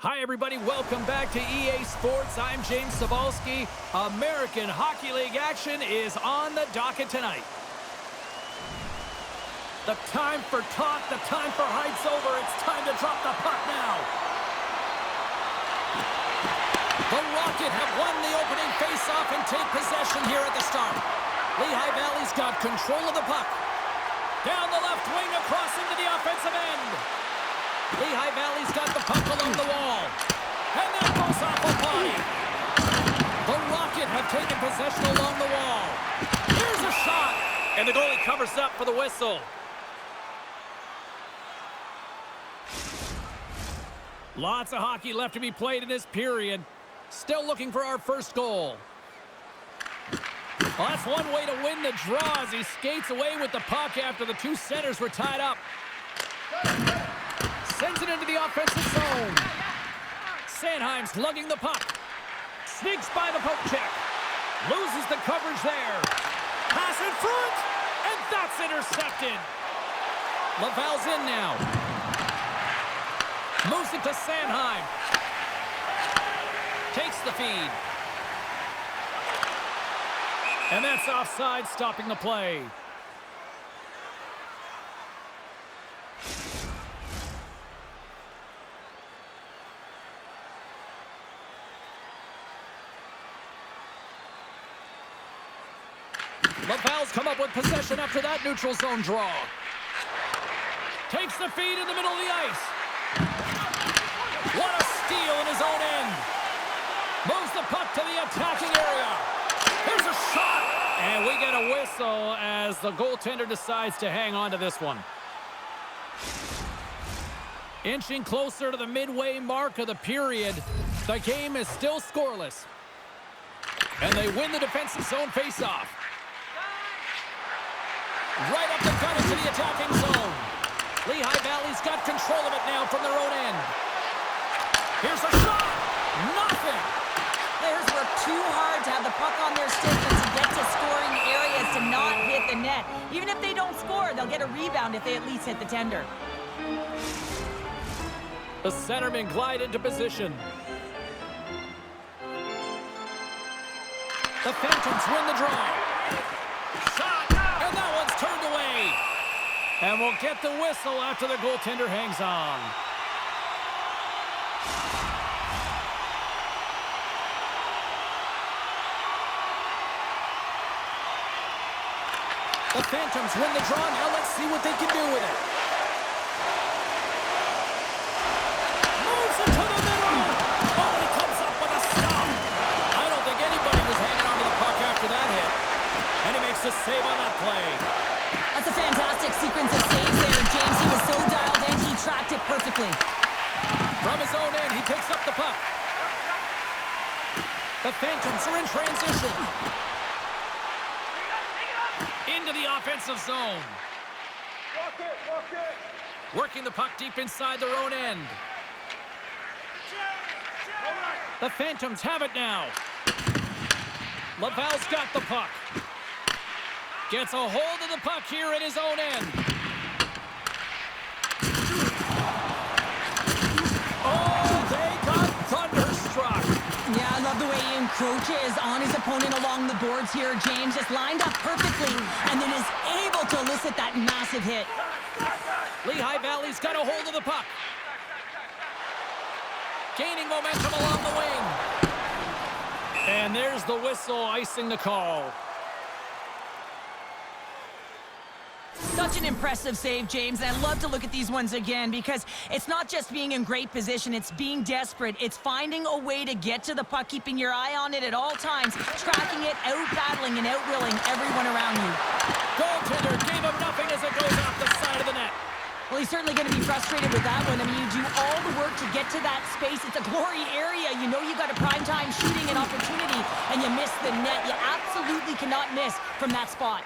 Hi, everybody. Welcome back to EA Sports. I'm James Cebulski. American Hockey League action is on the docket tonight. The time for talk, the time for hype's over. It's time to drop the puck now. The Rocket have won the opening faceoff and take possession here at the start. Lehigh Valley's got control of the puck. Down the left wing, across into the offensive end. Lehigh Valley's got the puck along the wall. And that goes off a body. The Rocket have taken possession along the wall. Here's a shot. And the goalie covers up for the whistle. Lots of hockey left to be played in this period. Still looking for our first goal. Well, that's one way to win the draw as he skates away with the puck after the two centers were tied up. Sends it into the offensive zone. Sanheim's lugging the puck. Sneaks by the poke check. Loses the coverage there. Pass in front. And that's intercepted. Laval's in now. Moves it to Sanheim. Takes the feed. And that's offside, stopping the play. Laval's come up with possession after that neutral zone draw. Takes the feed in the middle of the ice. What a steal in his own end. Moves the puck to the attacking area. Here's a shot. And we get a whistle as the goaltender decides to hang on to this one. Inching closer to the midway mark of the period, the game is still scoreless. And they win the defensive zone faceoff. Right up the gut into the attacking zone. Lehigh Valley's got control of it now from their own end. Here's a shot. Nothing. Players work too hard to have the puck on their stick and to get to scoring areas to not hit the net. Even if they don't score, they'll get a rebound if they at least hit the tender. The centermen glide into position. The Phantoms win the draw. Shot, and that one's turned away. And we'll get the whistle after the goaltender hangs on. The Phantoms win the draw. Now let's see what they can do with it. Moves it to the middle. Oh, he comes up with a stop. I don't think anybody was hanging on to the puck after that hit. And he makes a save on that play. That's a fantastic sequence of saves there, James. He was so dialed in, he tracked it perfectly. From his own end, he picks up the puck. The Phantoms are in transition. Into the offensive zone. Working the puck deep inside their own end. The Phantoms have it now. Laval's got the puck. Gets a hold of the puck here at his own end. Oh, they got thunderstruck. Yeah, I love the way he encroaches on his opponent along the boards here, James. Just lined up perfectly and then is able to elicit that massive hit. Lehigh Valley's got a hold of the puck. Gaining momentum along the wing. And there's the whistle icing the call. Such an impressive save, James, and I love to look at these ones again because it's not just being in great position, it's being desperate. It's finding a way to get to the puck, keeping your eye on it at all times, tracking it, out-battling and out-willing everyone around you. Goaltender gave him nothing as it goes off the side of the net. Well, he's certainly going to be frustrated with that one. I mean, you do all the work to get to that space. It's a glory area. You know you got a prime-time shooting and opportunity, and you miss the net. You absolutely cannot miss from that spot.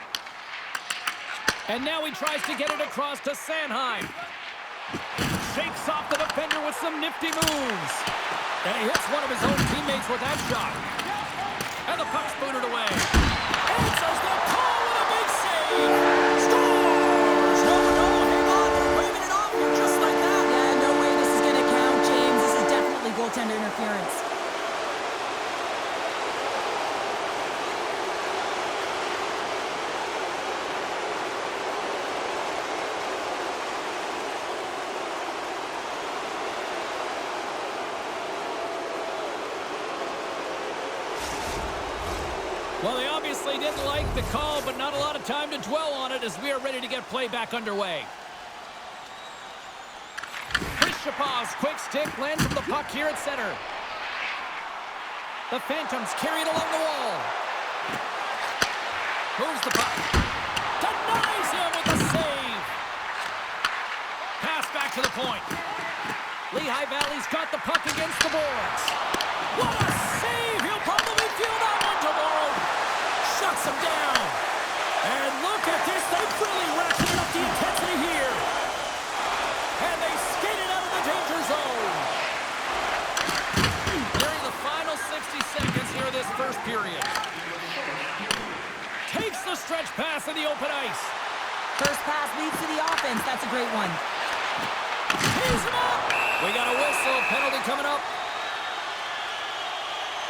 And now he tries to get it across to Sanheim. Shakes off the defender with some nifty moves. And he hits one of his own teammates with that shot. And the puck's booted away. Answers the call with a big save. Scores! No, hang on. They're waving it off just like that. Yeah, no way this is going to count, James. This is definitely goaltender interference. Well, they obviously didn't like the call, but not a lot of time to dwell on it as we are ready to get play back underway. Shapov's quick stick lands from the puck here at center. The Phantoms carry it along the wall. Moves the puck. Denies him with a save. Pass back to the point. Lehigh Valley's got the puck against the boards. What a save! He'll probably feel that one tomorrow. Shuts him down. And look at this. They've really ratcheted up the intensity here. And they skated out of the danger zone. During the final 60 seconds here this first period. Takes the stretch pass in the open ice. First pass leads to the offense. That's a great one. Tees him up. We got a whistle. Penalty coming up.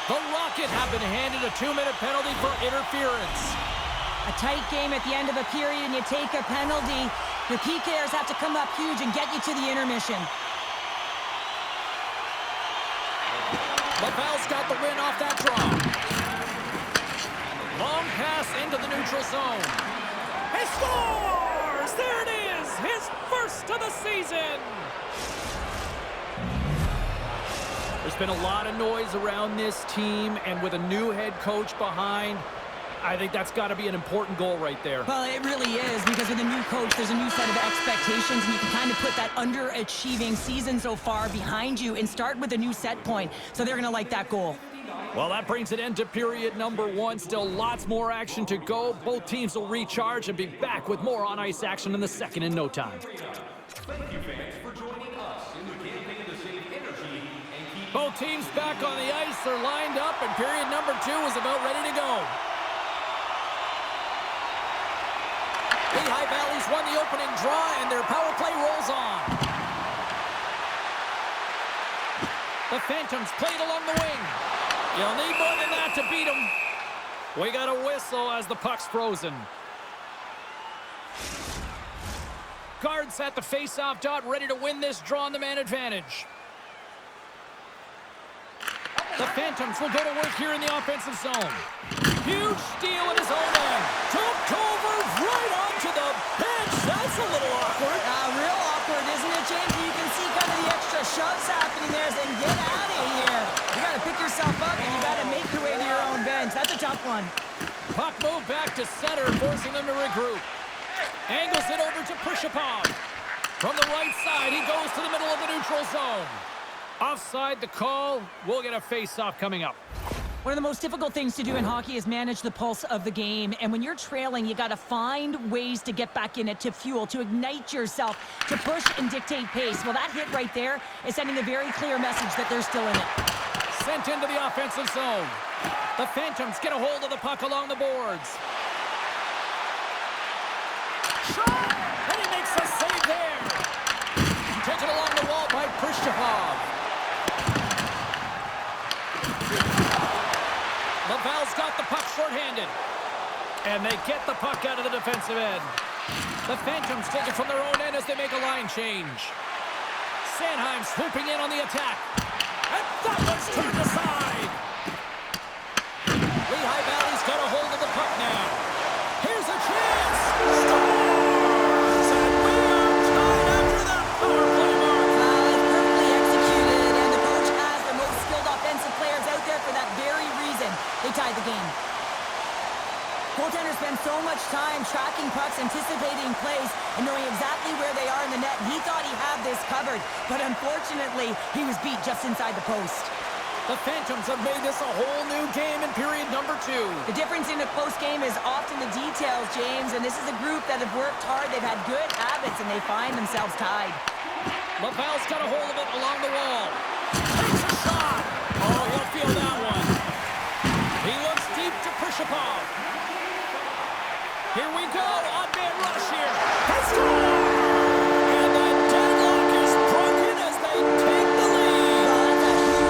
The Rocket have been handed a 2-minute penalty for interference. A tight game at the end of a period and you take a penalty. Your PKers have to come up huge and get you to the intermission. Laval's got the win off that draw. Long pass into the neutral zone. He scores! There it is! His first of the season! There's been a lot of noise around this team, and with a new head coach behind, I think that's got to be an important goal right there. Well, it really is, because with a new coach, there's a new set of expectations, and you can kind of put that underachieving season so far behind you and start with a new set point. So they're going to like that goal. Well, that brings it into period number 1. Still lots more action to go. Both teams will recharge and be back with more on-ice action in the second in no time. Thank you, fans, for joining us in the campaign to save energy and keep... Both teams back on the ice. They're lined up, and period number 2 is about ready to go. Lehigh Valley's won the opening draw, and their power play rolls on. The Phantoms played along the wing. You'll need more than that to beat them. We got a whistle as the puck's frozen. Guards at the face-off dot, ready to win this draw on the man advantage. The Phantoms will go to work here in the offensive zone. Huge steal in his own end. Jumped over right onto the bench. That's a little awkward. Real awkward, isn't it, James? You can see kind of the extra shoves happening there, saying, get out of here. You got to pick yourself up, and you got to make your way to your own bench. That's a tough one. Puck moved back to center, forcing them to regroup. Angles it over to Prishapov. From the right side, he goes to the middle of the neutral zone. Offside the call. We'll get a face-off coming up. One of the most difficult things to do in hockey is manage the pulse of the game. And when you're trailing, you got to find ways to get back in it, to fuel, to ignite yourself, to push and dictate pace. Well, that hit right there is sending a very clear message that they're still in it. Sent into the offensive zone. The Phantoms get a hold of the puck along the boards. Shot! And he makes a save there. Taken along the wall by Prishapov. Laval's got the puck shorthanded. And they get the puck out of the defensive end. The Phantoms take it from their own end as they make a line change. Sanheim swooping in on the attack. And that one's turned aside. Lehigh Valley's got a hold of the puck now. Here's a chance. Scores! And we are tied after that power play mark. It's perfectly executed, and the coach has the most skilled offensive players out there for that very reason. They tied the game. Goaltenders spend so much time tracking pucks, anticipating plays, and knowing exactly where they are in the net. He thought he had this covered, but unfortunately, he was beat just inside the post. The Phantoms have made this a whole new game in period number 2. The difference in a close game is often the details, James, and this is a group that have worked hard. They've had good habits, and they find themselves tied. Laval's got a hold of it along the wall. Takes a shot. Oh, he'll feel that one. He looks deep to Prishapov. Here we go. Odd man rush here. They score! And the deadlock is broken as they take the lead. Well, that's a huge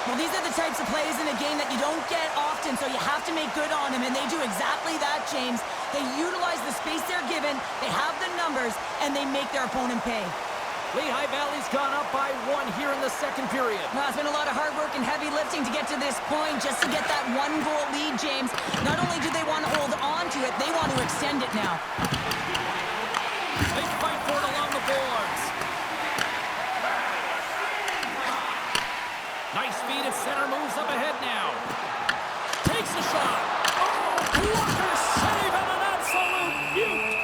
Well, these are the types of plays in a game that you don't get often, so you have to make good on them, and they do exactly that, James. They utilize the space they're given, they have the numbers, and they make their opponent pay. Lehigh Valley's gone up by 1 here in the second period. Well, it's been a lot of hard work and heavy lifting to get to this point, just to get that 1-goal lead, James. Not only do they want to hold on to it, they want to extend it now. They fight for it along the boards. Nice feed at center, moves up ahead now. Takes a shot. Oh, Walker save and an absolute beaut.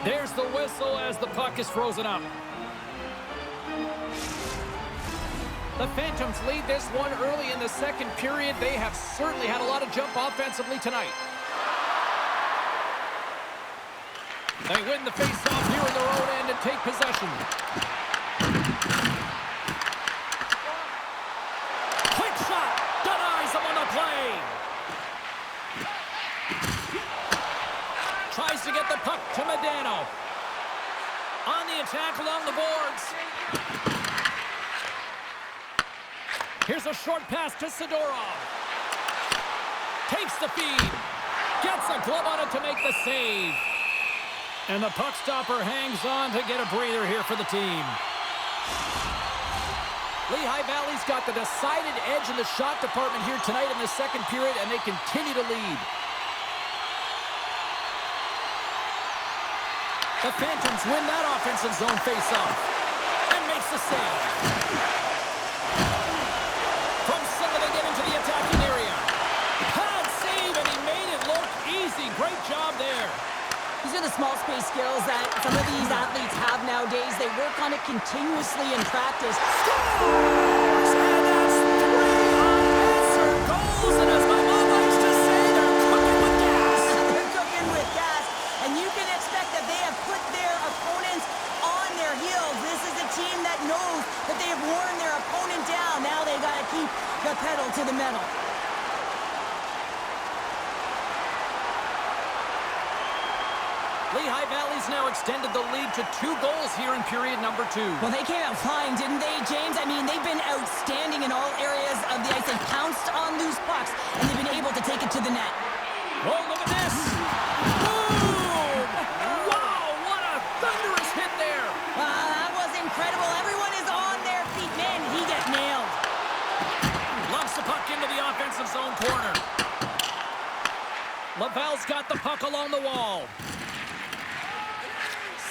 There's the whistle as the puck is frozen up. The Phantoms lead this one early in the second period. They have certainly had a lot of jump offensively tonight. They win the face-off here in their own end and take possession. Quick shot! Denies them on the play! Tries to get the puck to Medano. On the attack along the boards. Here's a short pass to Sidorov. Takes the feed. Gets a glove on it to make the save. And the puck stopper hangs on to get a breather here for the team. Lehigh Valley's got the decided edge in the shot department here tonight in the second period, and they continue to lead. The Phantoms win that offensive zone face-off and makes the save. From center they get into the attacking area. Pad save, and he made it look easy. Great job there. These are the small space skills that some of these athletes have nowadays. They work on it continuously in practice. Scores! And that's 3 unanswered goals, and as my mom likes to say, they're cooking with gas. They're cooking with gas, and you can expect that they have put their opponents on their heels. This is a team that knows that they have worn their opponent down. Now they got to keep the pedal to the metal. Lehigh Valley's now extended the lead to 2 goals here in period number 2. Well, they came out flying, didn't they, James? I mean, they've been outstanding in all areas of the ice. They pounced on loose pucks, and they've been able to take it to the net. Oh, look at this! Boom! Wow, what a thunderous hit there! That was incredible. Everyone is on their feet. Man, he got nailed. Lumps the puck into the offensive zone corner. Laval's got the puck along the wall.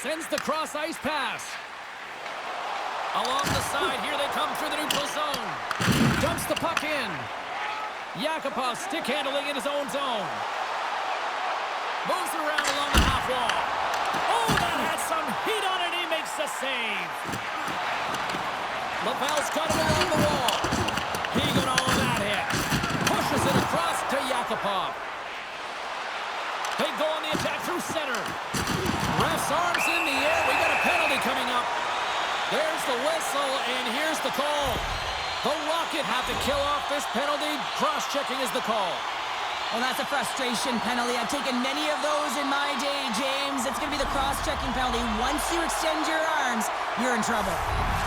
Sends the cross-ice pass. Along the side, here they come through the neutral zone. Dumps the puck in. Yakupov stick handling in his own zone. Moves it around along the half wall. Oh, that had some heat on it. He makes the save. Laval's got it along the wall. He got all of that hit. Pushes it across to Yakupov. They go on the attack through center. Ref's arms in the air. We got a penalty coming up. There's the whistle, and here's the call. The Rocket have to kill off this penalty. Cross-checking is the call. Well, that's a frustration penalty. I've taken many of those in my day, James. It's going to be the cross-checking penalty. Once you extend your arms, you're in trouble.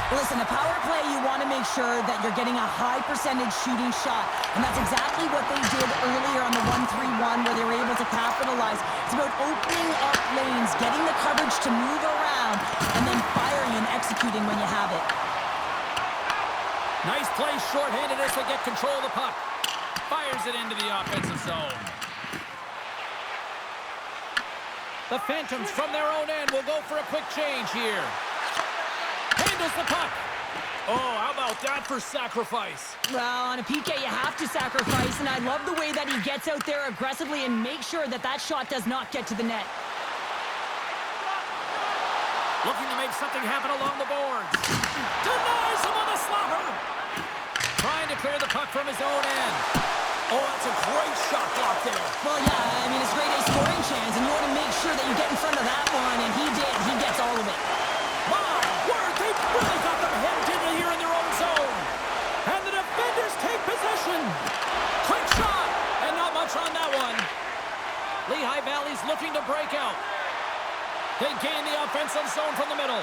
Listen, a power play, you want to make sure that you're getting a high percentage shooting shot. And that's exactly what they did earlier on the 1-3-1, where they were able to capitalize. It's about opening up lanes, getting the coverage to move around, and then firing and executing when you have it. Nice play shorthanded as they get control of the puck. Fires it into the offensive zone. The Phantoms from their own end will go for a quick change here. Handles the puck. Oh, how about that for sacrifice? Well, on a PK, you have to sacrifice, and I love the way that he gets out there aggressively and makes sure that that shot does not get to the net. Looking to make something happen along the boards. Denies him on the slapper. Trying to clear the puck from his own end. Oh, that's a great shot block there. Well, yeah, I mean, it's grade A scoring chance, and you want to make sure that you get in front of that one, and he did. He gets all of it. My word, they really got them hemmed in here in their own zone. And the defenders take possession. Quick shot, and not much on that one. Lehigh Valley's looking to break out. They gain the offensive zone from the middle.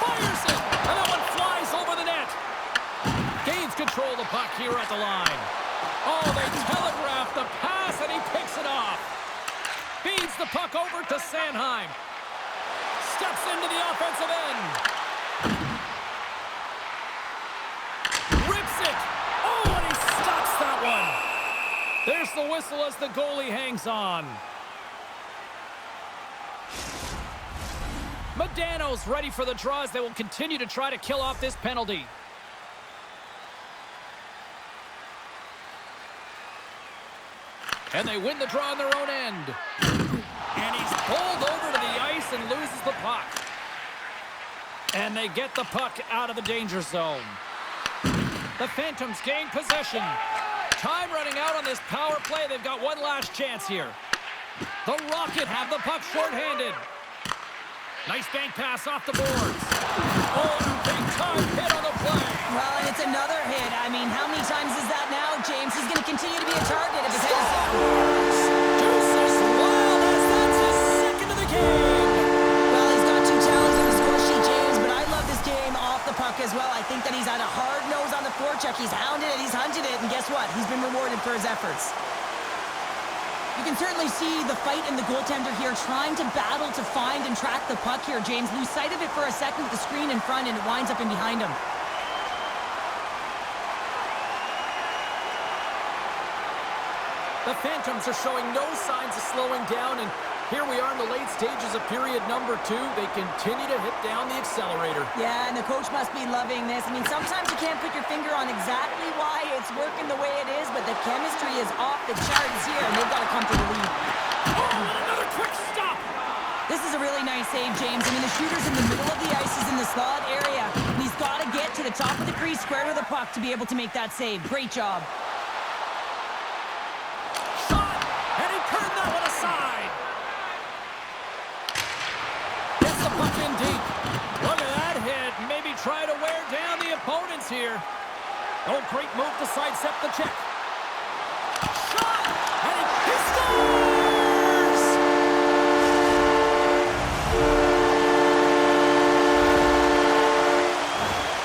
Fires it, and that one flies over the net. Gains control of the puck here at the line. Oh, they telegraph the pass, and he picks it off. Feeds the puck over to Sanheim. Steps into the offensive end. Rips it. Oh, and he stops that one. There's the whistle as the goalie hangs on. Modano's ready for the draw as they will continue to try to kill off this penalty. And they win the draw on their own end. And he's pulled over to the ice and loses the puck. And they get the puck out of the danger zone. The Phantoms gain possession. Time running out on this power play. They've got one last chance here. The Rocket have the puck shorthanded. Nice bank pass off the boards. Oh, big time hit on the play. Well, and it's another hit. I mean, how many times is that now, James? He's going to continue to be a target if his head is down. Deuces wild as that's his second of the game. Well, he's got two talents on the score sheet, James, but I love this game off the puck as well. I think that he's had a hard nose on the forecheck. He's hounded it, he's hunted it, and guess what? He's been rewarded for his efforts. You can certainly see the fight in the goaltender here, trying to battle to find and track the puck here, James. Lose sight of it for a second with the screen in front, and it winds up in behind him. The Phantoms are showing no signs of slowing down, and here we are in the late stages of period number 2. They continue to hit down the accelerator. Yeah, and the coach must be loving this. I mean, sometimes you can't put your finger on exactly why it's working the way it is, but the chemistry is off the charts here, and they've got to come to the lead. Oh, and another quick stop! This is a really nice save, James. I mean, the shooter's in the middle of the ice. He's in the slot area, and he's got to get to the top of the crease, square to the puck, to be able to make that save. Great job. And he turned that one aside. Gets the puck in deep. Look at that hit. Maybe try to wear down the opponents here. Oh, great move to sidestep the check. Shot! And he scores!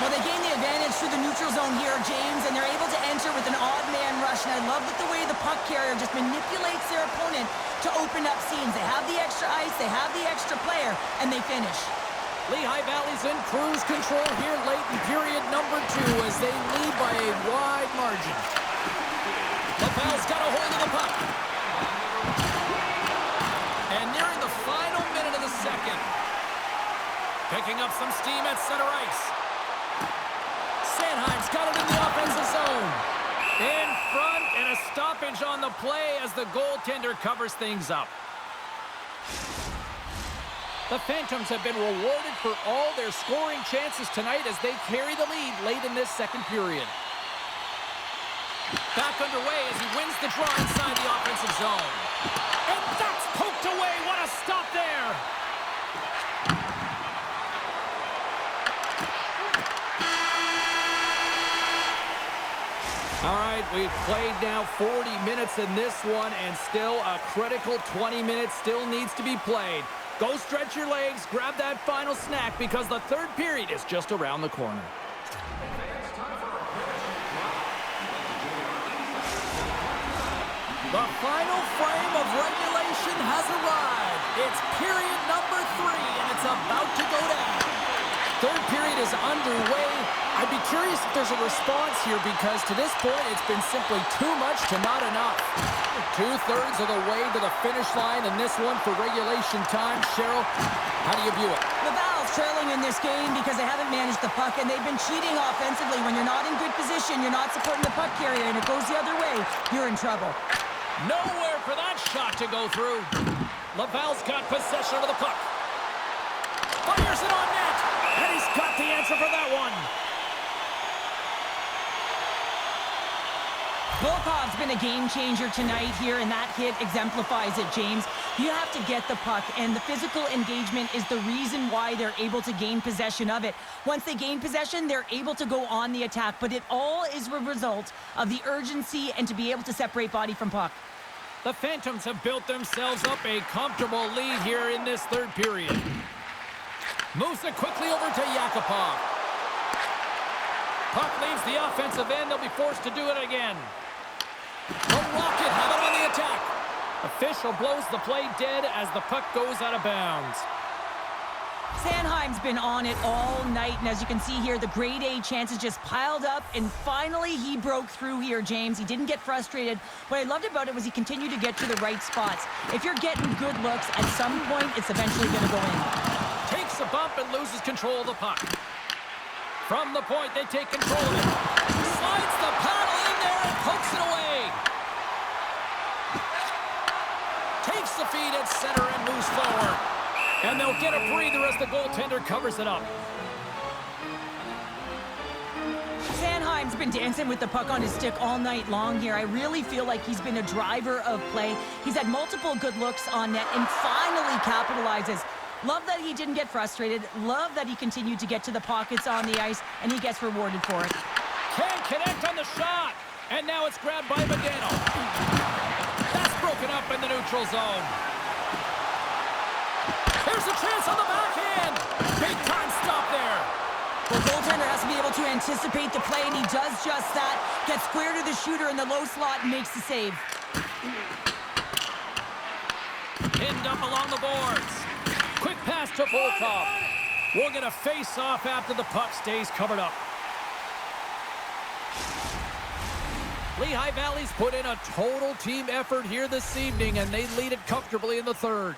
Well, they gain the advantage through the neutral zone here, James, and they're able to enter with an odd man rush. And I love that the way the puck carrier just manipulates their opponent to open up seams. They have the extra ice, they have the extra player, and they finish. Lehigh Valley's in cruise control here late in period number 2 as they lead by a wide margin. Laval's got a hold of the puck. And nearing the final minute of the second. Picking up some steam at center ice. Sanheim's got it in the offensive zone. In front, and a stoppage on the play as the goaltender covers things up. The Phantoms have been rewarded for all their scoring chances tonight as they carry the lead late in this second period. Back underway as he wins the draw inside the offensive zone. And that's poked away. What a stop there. All right, we've played now 40 minutes in this one, and still a critical 20 minutes still needs to be played. Go stretch your legs, grab that final snack, because the third period is just around the corner. The final frame of regulation has arrived. It's period number 3, and it's about to go down. Third period is underway. I'd be curious if there's a response here, because to this point, it's been simply too much to not enough. 2/3 of the way to the finish line in this one for regulation time. Cheryl, how do you view it? Laval's trailing in this game because they haven't managed the puck, and they've been cheating offensively. When you're not in good position, you're not supporting the puck carrier, and it goes the other way, you're in trouble. Nowhere for that shot to go through. Laval's got possession of the puck. Fires it on net, and he's got the answer for that one. Volkov's been a game changer tonight here, and that hit exemplifies it, James. You have to get the puck, and the physical engagement is the reason why they're able to gain possession of it. Once they gain possession, they're able to go on the attack, but it all is a result of the urgency and to be able to separate body from puck. The Phantoms have built themselves up a comfortable lead here in this third period. Moves it quickly over to Yakupov. Puck leaves the offensive end. They'll be forced to do it again. The Rocket have it on the attack. Official blows the play dead as the puck goes out of bounds. Sanheim's been on it all night, and as you can see here, the grade A chances just piled up, and finally he broke through here, James. He didn't get frustrated. What I loved about it was he continued to get to the right spots. If you're getting good looks, at some point, it's eventually going to go in. Takes a bump and loses control of the puck. From the point, they take control of it. Slides the paddle in there and pokes it away. Takes the feed at center and moves forward. And they'll get a breather as the goaltender covers it up. Sanheim's been dancing with the puck on his stick all night long here. I really feel like he's been a driver of play. He's had multiple good looks on net and finally capitalizes. Love that he didn't get frustrated. Love that he continued to get to the pockets on the ice, and he gets rewarded for it. Can't connect on the shot. And now it's grabbed by Medano. That's broken up in the neutral zone. There's a chance on the backhand. Big time stop there. The goaltender has to be able to anticipate the play, and he does just that. Gets square to the shooter in the low slot and makes the save. Pinned up along the boards. Quick pass to Volkov. We'll get a face-off after the puck stays covered up. Lehigh Valley's put in a total team effort here this evening, and they lead it comfortably in the third.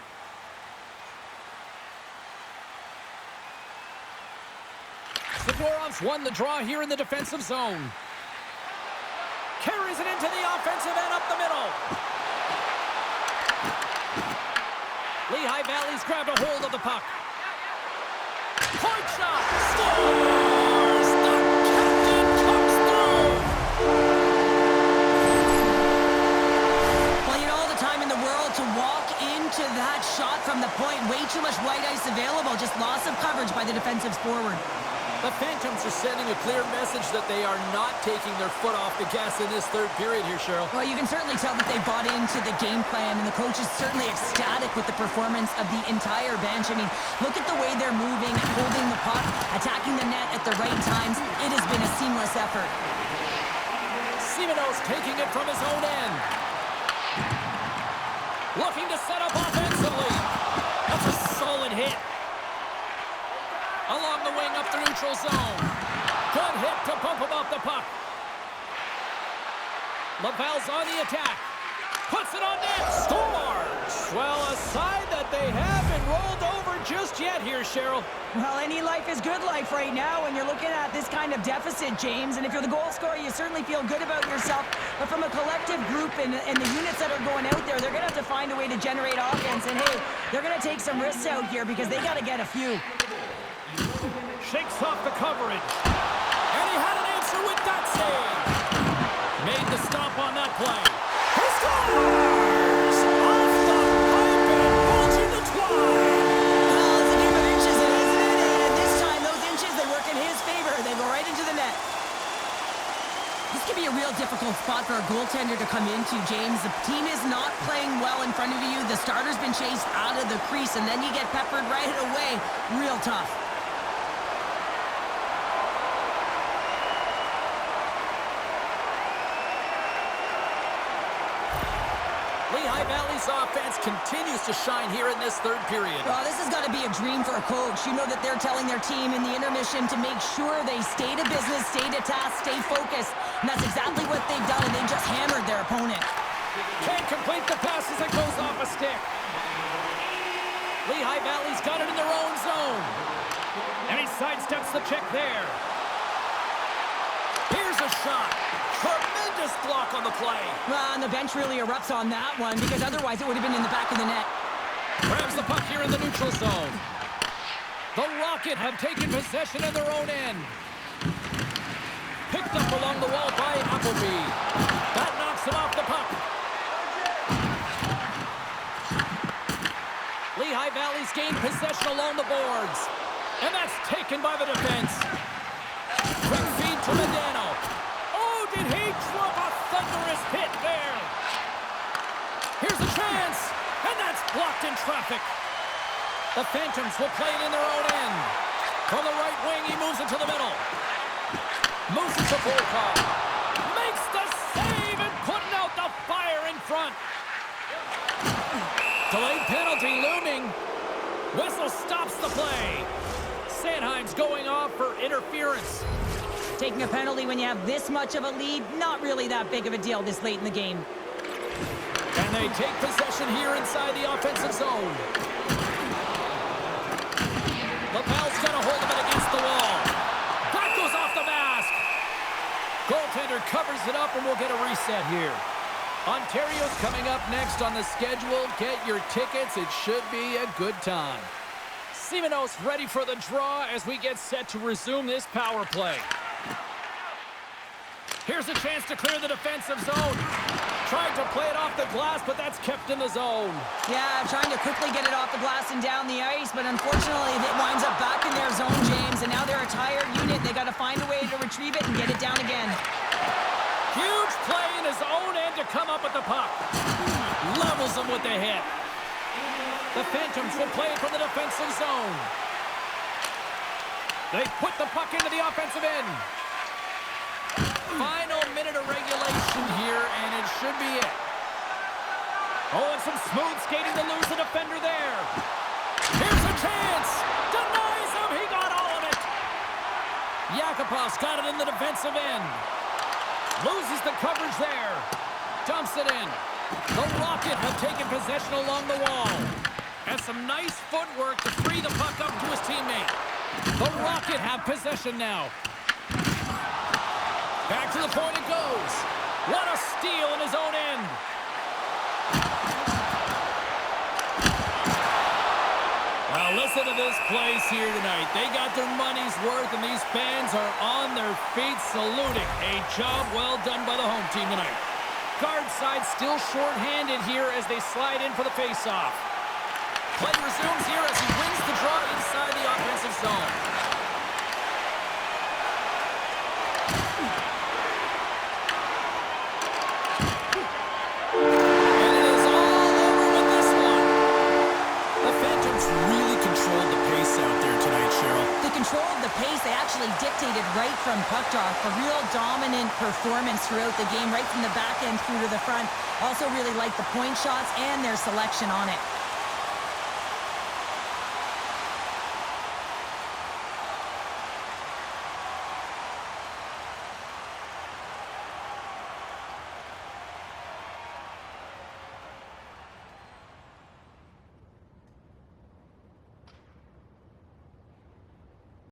Zagorov's won the draw here in the defensive zone. Carries it into the offensive end up the middle. Lehigh Valley's grabbed a hold of the puck. Point shot! Scores! The captain comes through! Well, you know, all the time in the world to walk into that shot from the point. Way too much white ice available. Just loss of coverage by the defensive forward. The Phantoms are sending a clear message that they are not taking their foot off the gas in this third period here, Cheryl. Well, you can certainly tell that they bought into the game plan, and the coach is certainly ecstatic with the performance of the entire bench. I mean, look at the way they're moving, holding the puck, attacking the net at the right times. It has been a seamless effort. Simoneau's taking it from his own end. Looking to set up offensively. That's a solid hit. Along the wing up the neutral zone. Good hit to bump him off the puck. Laval's on the attack. Puts it on net. Scores! Well, a side that they haven't rolled over just yet here, Cheryl. Well, any life is good life right now when you're looking at this kind of deficit, James. And if you're the goal scorer, you certainly feel good about yourself. But from a collective group and the units that are going out there, they're going to have to find a way to generate offense. And, hey, they're going to take some risks out here because they got to get a few. Shakes off the coverage. And he had an answer with that save. Made the stop on that play. He scores! Off the pipe and bulging the twine. Well, it's a game of inches, isn't it? And this time, those inches, they work in his favor. They go right into the net. This could be a real difficult spot for a goaltender to come into, James. The team is not playing well in front of you. The starter's been chased out of the crease, and then you get peppered right away. Real tough. Lehigh Valley's offense continues to shine here in this third period. Well, this has got to be a dream for a coach. You know that they're telling their team in the intermission to make sure they stay to business, stay to task, stay focused. And that's exactly what they've done, and they just hammered their opponent. Can't complete the pass as it goes off a stick. Lehigh Valley's got it in their own zone. And he sidesteps the check there. Here's a shot. Tremendous block on the play. Well, and the bench really erupts on that one because otherwise it would have been in the back of the net. Grabs the puck here in the neutral zone. The Rocket have taken possession of their own end. Picked up along the wall by Appleby. That knocks him off the puck. Lehigh Valley's gained possession along the boards. And that's taken by the defense. Quick feed to Medano. Oh, did he drop a thunderous hit there? Here's a chance. And that's blocked in traffic. The Phantoms will play it in their own end. From the right wing, he moves it to the middle. Moves it to Volkov. Makes the save and putting out the fire in front. Delayed penalty looming. Whistle stops the play. Sanheim's going off for interference. Taking a penalty when you have this much of a lead, not really that big of a deal this late in the game. And they take possession here inside the offensive zone. Laval's got a hold of it against the wall. That goes off the mask. Goaltender covers it up, and we'll get a reset here. Ontario's coming up next on the schedule. Get your tickets. It should be a good time. Simonos ready for the draw as we get set to resume this power play. Here's a chance to clear the defensive zone. Tried to play it off the glass, but that's kept in the zone. Yeah, trying to quickly get it off the glass and down the ice, but unfortunately it winds up back in their zone, James, and now they're a tired unit. They got to find a way to retrieve it and get it down again. Huge play in his own end to come up with the puck. Levels them with the hit. The Phantoms will play it from the defensive zone. They put the puck into the offensive end. Final minute of regulation here, and it should be it. Oh, and some smooth skating to lose the defender there. Here's a chance. Denies him. He got all of it. Yakupov's got it in the defensive end. Loses the coverage there. Dumps it in. The Rocket have taken possession along the wall. And some nice footwork to free the puck up to his teammate. The Rocket have possession now. Back to the point it goes. What a steal in his own end. Well, listen to this place here tonight. They got their money's worth, and these fans are on their feet saluting. A job well done by the home team tonight. Guard side still short-handed here as they slide in for the face-off. Play resumes here as he wins the draw inside the offensive zone. And it is all over with this one. The Phantoms really controlled the pace out there tonight, Cheryl. They controlled the pace. They actually dictated right from puck drop. A real dominant performance throughout the game, right from the back end through to the front. Also really liked the point shots and their selection on it.